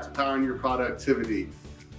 back to Powering Your Productivity.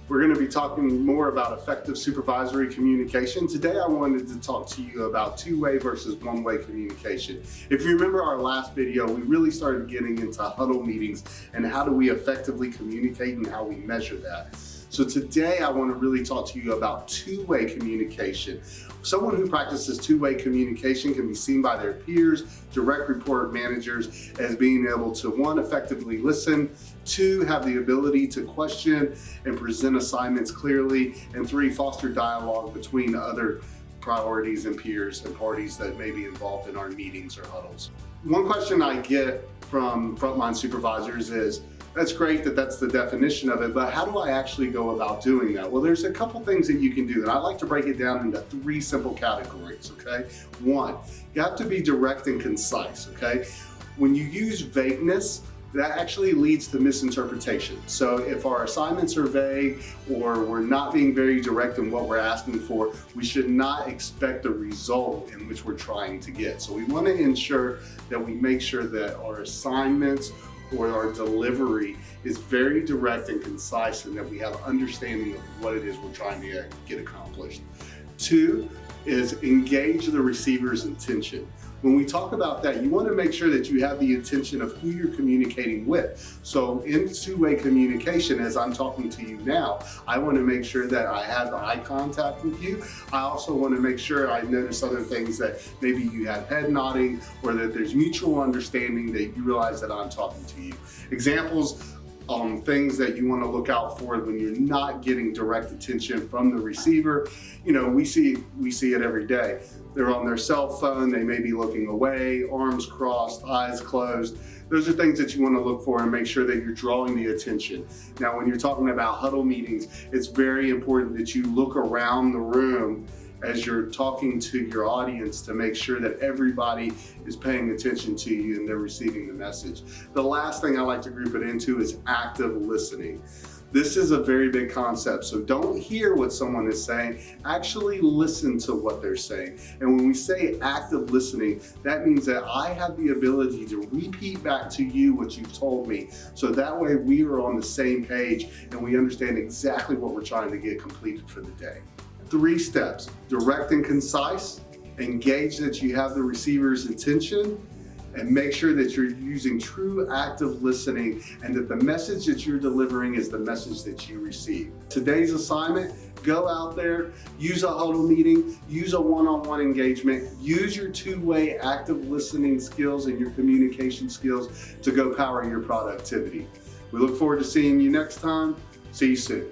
We're going to be talking more about effective supervisory communication. Today I wanted to talk to you about two-way versus one-way communication. If you remember our last video, we really started getting into huddle meetings and how do we effectively communicate and how we measure that. So today I want to really talk to you about two-way communication. Someone who practices two-way communication can be seen by their peers, direct report managers, as being able to, one, effectively listen, two, have the ability to question and present assignments clearly, and three, foster dialogue between other priorities and peers and parties that may be involved in our meetings or huddles. One question I get from frontline supervisors is, that's great that that's the definition of it, but how do I actually go about doing that? Well, there's a couple things that you can do, and I like to break it down into three simple categories, okay? One, you have to be direct and concise, okay? When you use vagueness, that actually leads to misinterpretation. So if our assignments are vague or we're not being very direct in what we're asking for, we should not expect the result in which we're trying to get. So we want to ensure that we make sure that our assignments or our delivery is very direct and concise and that we have understanding of what it is we're trying to get accomplished. Two is engage the receiver's intention. When we talk about that, you want to make sure that you have the intention of who you're communicating with. So in two-way communication, as I'm talking to you now, I want to make sure that I have eye contact with you. I also want to make sure I notice other things, that maybe you have head nodding or that there's mutual understanding, that you realize that I'm talking to you. Examples on things that you want to look out for when you're not getting direct attention from the receiver. You know, we see it every day. They're on their cell phone, they may be looking away, arms crossed, eyes closed. Those are things that you want to look for and make sure that you're drawing the attention. Now, when you're talking about huddle meetings, it's very important that you look around the room as you're talking to your audience to make sure that everybody is paying attention to you and they're receiving the message. The last thing I like to group it into is active listening. This is a very big concept, so don't hear what someone is saying, actually listen to what they're saying. And when we say active listening, that means that I have the ability to repeat back to you what you've told me, so that way we are on the same page and we understand exactly what we're trying to get completed for the day. 3 steps: direct and concise, engage that you have the receiver's attention, and make sure that you're using true active listening and that the message that you're delivering is the message that you receive. Today's assignment: go out there, use a huddle meeting, use a one-on-one engagement, use your two-way active listening skills and your communication skills to go power your productivity. We look forward to seeing you next time. See you soon.